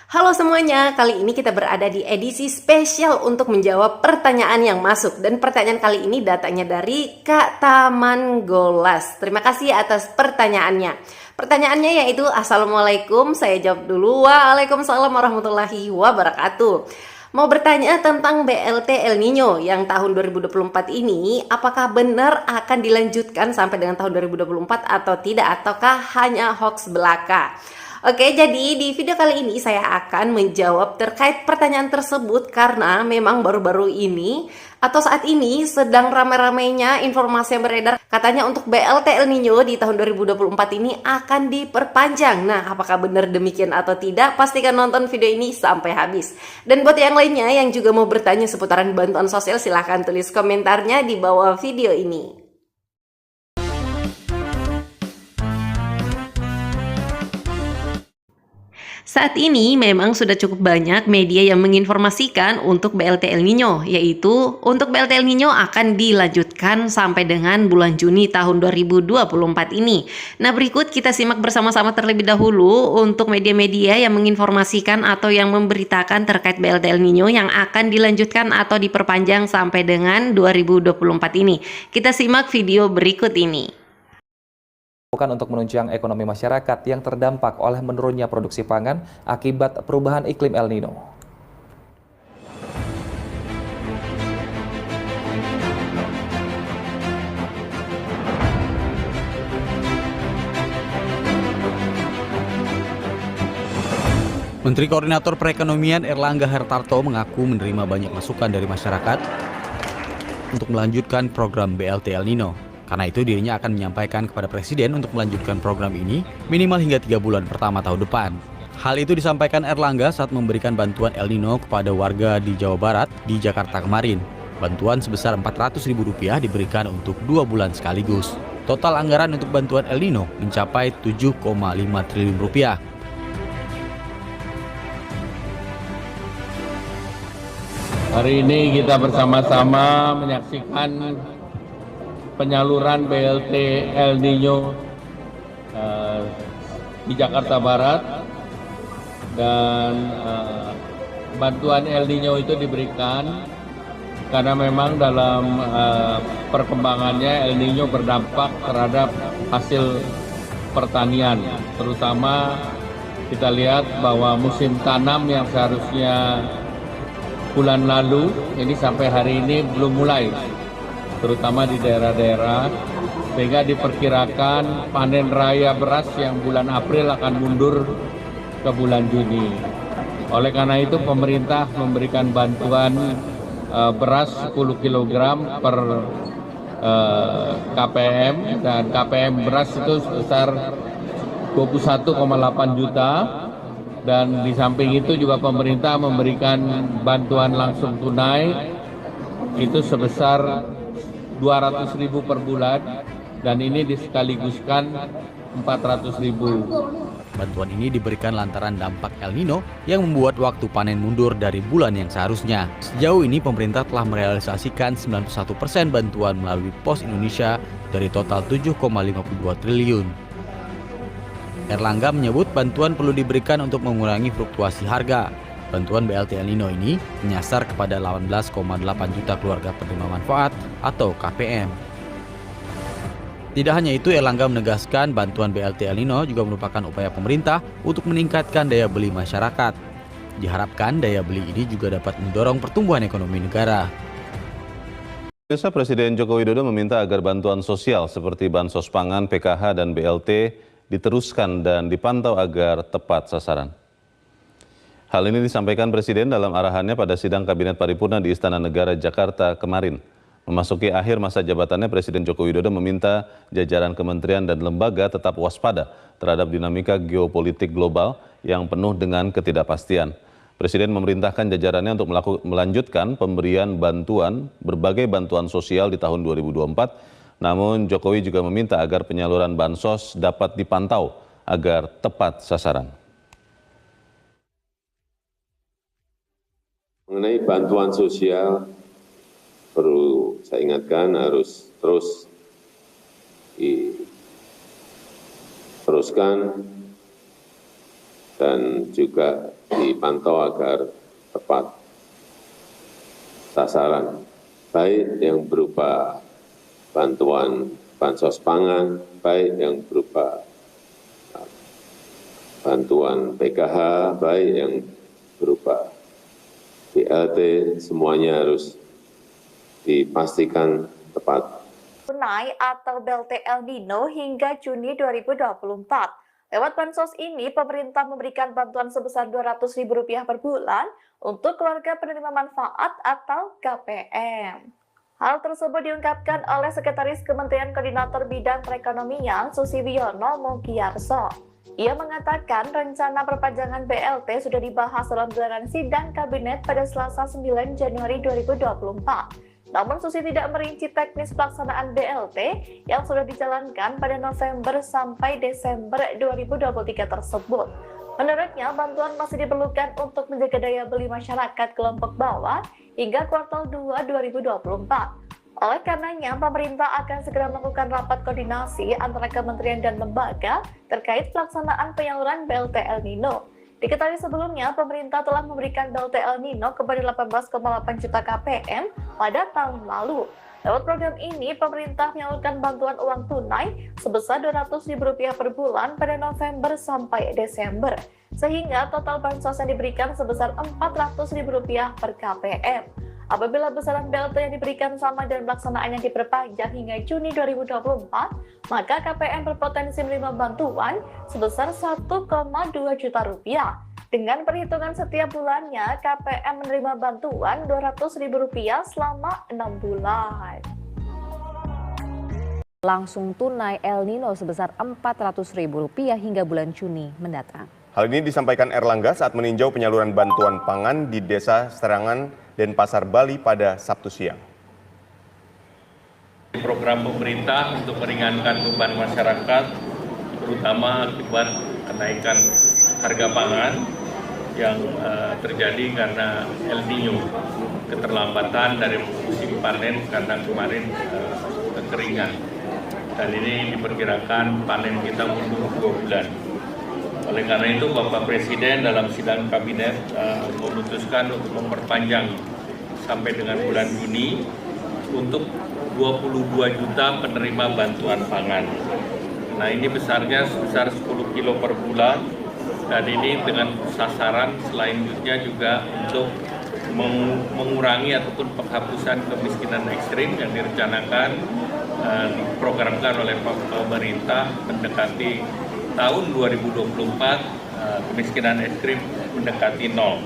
Halo semuanya, kali ini kita berada di edisi spesial untuk menjawab pertanyaan yang masuk. Dan pertanyaan kali ini datangnya dari Kak Taman Golas. Terima kasih atas pertanyaannya. Pertanyaannya yaitu, Assalamualaikum, saya jawab dulu. Waalaikumsalam warahmatullahi wabarakatuh. Mau bertanya tentang BLT El Nino yang tahun 2024 ini, apakah benar akan dilanjutkan sampai dengan tahun 2024 atau tidak, ataukah hanya hoax belaka? Oke, jadi di video kali ini saya akan menjawab terkait pertanyaan tersebut karena memang baru-baru ini atau saat ini sedang ramai-ramainya informasi yang beredar katanya untuk BLT El Nino di tahun 2024 ini akan diperpanjang. Nah, apakah benar demikian atau tidak? Pastikan nonton video ini sampai habis. Dan buat yang lainnya yang juga mau bertanya seputaran bantuan sosial, silahkan tulis komentarnya di bawah video ini. Saat ini memang sudah cukup banyak media yang menginformasikan untuk BLT El Nino, yaitu untuk BLT El Nino akan dilanjutkan sampai dengan bulan Juni tahun 2024 ini. Nah, berikut kita simak bersama-sama terlebih dahulu untuk media-media yang menginformasikan atau yang memberitakan terkait BLT El Nino yang akan dilanjutkan atau diperpanjang sampai dengan 2024 ini. Kita simak video berikut ini. Untuk menunjang ekonomi masyarakat yang terdampak oleh menurunnya produksi pangan akibat perubahan iklim El Nino. Menteri Koordinator Perekonomian Erlangga Hartarto mengaku menerima banyak masukan dari masyarakat untuk melanjutkan program BLT El Nino. Karena itu dirinya akan menyampaikan kepada Presiden untuk melanjutkan program ini minimal hingga 3 bulan pertama tahun depan. Hal itu disampaikan Erlangga saat memberikan bantuan El Nino kepada warga di Jawa Barat di Jakarta kemarin. Bantuan sebesar Rp400.000 diberikan untuk 2 bulan sekaligus. Total anggaran untuk bantuan El Nino mencapai Rp7,5 triliun. Hari ini kita bersama-sama menyaksikan penyaluran BLT El Nino di Jakarta Barat, dan bantuan El Nino itu diberikan karena memang dalam perkembangannya El Nino berdampak terhadap hasil pertanian, terutama kita lihat bahwa musim tanam yang seharusnya bulan lalu ini sampai hari ini belum mulai, terutama di daerah-daerah, sehingga diperkirakan panen raya beras yang bulan April akan mundur ke bulan Juni. Oleh karena itu pemerintah memberikan bantuan beras 10 kg per KPM, dan KPM beras itu sebesar 21,8 juta. Dan di samping itu juga pemerintah memberikan bantuan langsung tunai itu sebesar 200.000 per bulan, dan ini disekaligus,kan 400.000. Bantuan ini diberikan lantaran dampak El Nino yang membuat waktu panen mundur dari bulan yang seharusnya. Sejauh ini pemerintah telah merealisasikan 91% bantuan melalui Pos Indonesia dari total 7,52 triliun. Erlangga menyebut bantuan perlu diberikan untuk mengurangi fluktuasi harga. Bantuan BLT El Nino ini menyasar kepada 18,8 juta keluarga penerima manfaat atau KPM. Tidak hanya itu, Erlangga menegaskan bantuan BLT El Nino juga merupakan upaya pemerintah untuk meningkatkan daya beli masyarakat. Diharapkan daya beli ini juga dapat mendorong pertumbuhan ekonomi negara. Presiden Joko Widodo meminta agar bantuan sosial seperti bansos pangan, PKH, dan BLT diteruskan dan dipantau agar tepat sasaran. Hal ini disampaikan Presiden dalam arahannya pada sidang Kabinet Paripurna di Istana Negara Jakarta kemarin. Memasuki akhir masa jabatannya, Presiden Joko Widodo meminta jajaran kementerian dan lembaga tetap waspada terhadap dinamika geopolitik global yang penuh dengan ketidakpastian. Presiden memerintahkan jajarannya untuk melanjutkan pemberian berbagai bantuan sosial di tahun 2024. Namun Jokowi juga meminta agar penyaluran bansos dapat dipantau agar tepat sasaran. Mengenai bantuan sosial, perlu saya ingatkan harus terus diteruskan dan juga dipantau agar tepat sasaran, baik yang berupa bantuan bansos pangan, baik yang berupa bantuan PKH, baik yang berupa BLT, semuanya harus dipastikan tepat. Tunai atau BLT El Nino hingga Juni 2024. Lewat bansos ini, pemerintah memberikan bantuan sebesar Rp200.000 per bulan untuk keluarga penerima manfaat atau KPM. Hal tersebut diungkapkan oleh Sekretaris Kementerian Koordinator Bidang Perekonomian Susiwiono Mugiarso. Ia mengatakan rencana perpanjangan BLT sudah dibahas dalam gelaran sidang kabinet pada Selasa 9 Januari 2024. Namun Susi tidak merinci teknis pelaksanaan BLT yang sudah dijalankan pada November sampai Desember 2023 tersebut. Menurutnya, bantuan masih diperlukan untuk menjaga daya beli masyarakat kelompok bawah hingga kuartal 2 2024. Oleh karenanya, pemerintah akan segera melakukan rapat koordinasi antara kementerian dan lembaga terkait pelaksanaan penyaluran BLT El Nino. Diketahui sebelumnya, pemerintah telah memberikan BLT El Nino kepada 18,8 juta KPM pada tahun lalu. Lewat program ini, pemerintah menyalurkan bantuan uang tunai sebesar Rp200.000 per bulan pada November sampai Desember, sehingga total bansos yang diberikan sebesar Rp400.000 per KPM. Apabila besaran BLT yang diberikan sama dan pelaksanaannya diperpanjang hingga Juni 2024, maka KPM berpotensi menerima bantuan sebesar Rp1,2 juta. Dengan perhitungan setiap bulannya, KPM menerima bantuan Rp200.000 selama 6 bulan. Langsung tunai El Nino sebesar Rp400.000 hingga bulan Juni mendatang. Hal ini disampaikan Erlangga saat meninjau penyaluran bantuan pangan di Desa Serangan, Denpasar, Bali pada Sabtu siang. Program pemerintah untuk meringankan beban masyarakat, terutama akibat kenaikan harga pangan yang terjadi karena El Nino, keterlambatan dari musim panen karena kemarin kekeringan. Dan ini diperkirakan panen kita mundur 2 bulan. Oleh karena itu, Bapak Presiden dalam sidang kabinet memutuskan untuk memperpanjang sampai dengan bulan Juni untuk 22 juta penerima bantuan pangan. Nah, ini besarnya sebesar 10 kilo per bulan, dan ini dengan sasaran selanjutnya juga untuk mengurangi ataupun penghapusan kemiskinan ekstrim yang direncanakan diprogramkan oleh pemerintah mendekati tahun 2024, kemiskinan ekstrim mendekati 0.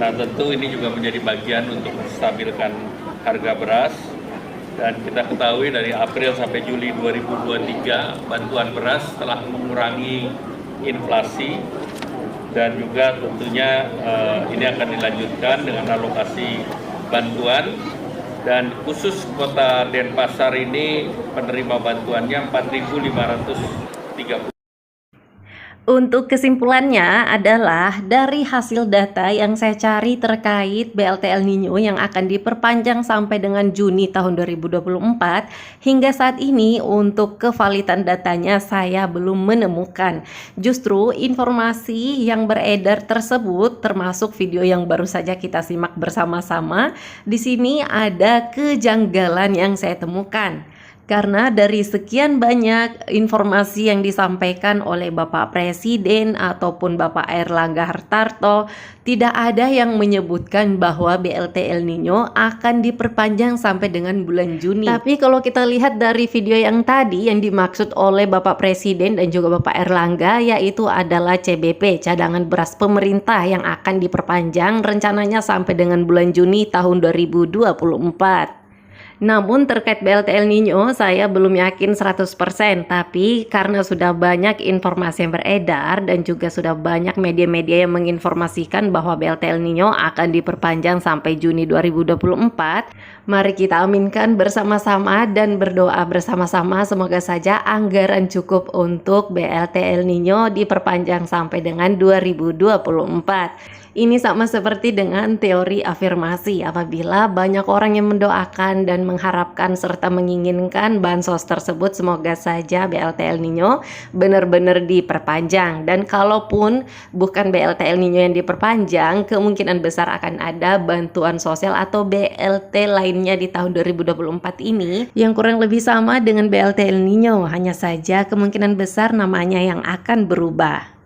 Nah, tentu ini juga menjadi bagian untuk menstabilkan harga beras. Dan kita ketahui dari April sampai Juli 2023, bantuan beras telah mengurangi inflasi. Dan juga tentunya ini akan dilanjutkan dengan alokasi bantuan. Dan khusus kota Denpasar ini penerima bantuannya 4.530. Untuk kesimpulannya adalah dari hasil data yang saya cari terkait BLT El Nino yang akan diperpanjang sampai dengan Juni tahun 2024, hingga saat ini untuk kevalidan datanya saya belum menemukan. Justru informasi yang beredar tersebut termasuk video yang baru saja kita simak bersama-sama, di sini ada kejanggalan yang saya temukan. Karena dari sekian banyak informasi yang disampaikan oleh Bapak Presiden ataupun Bapak Erlangga Hartarto, tidak ada yang menyebutkan bahwa BLT El Nino akan diperpanjang sampai dengan bulan Juni. Tapi kalau kita lihat dari video yang tadi yang dimaksud oleh Bapak Presiden dan juga Bapak Erlangga, yaitu adalah CBP, cadangan beras pemerintah, yang akan diperpanjang rencananya sampai dengan bulan Juni tahun 2024. Namun terkait BLT El Nino saya belum yakin 100%, tapi karena sudah banyak informasi yang beredar dan juga sudah banyak media-media yang menginformasikan bahwa BLT El Nino akan diperpanjang sampai Juni 2024, mari kita aminkan bersama-sama dan berdoa bersama-sama semoga saja anggaran cukup untuk BLT El Nino diperpanjang sampai dengan 2024. Ini sama seperti dengan teori afirmasi, apabila banyak orang yang mendoakan dan mengharapkan serta menginginkan bansos tersebut semoga saja BLT El Nino benar-benar diperpanjang. Dan kalaupun bukan BLT El Nino yang diperpanjang, kemungkinan besar akan ada bantuan sosial atau BLT lainnya di tahun 2024 ini yang kurang lebih sama dengan BLT El Nino, hanya saja kemungkinan besar namanya yang akan berubah.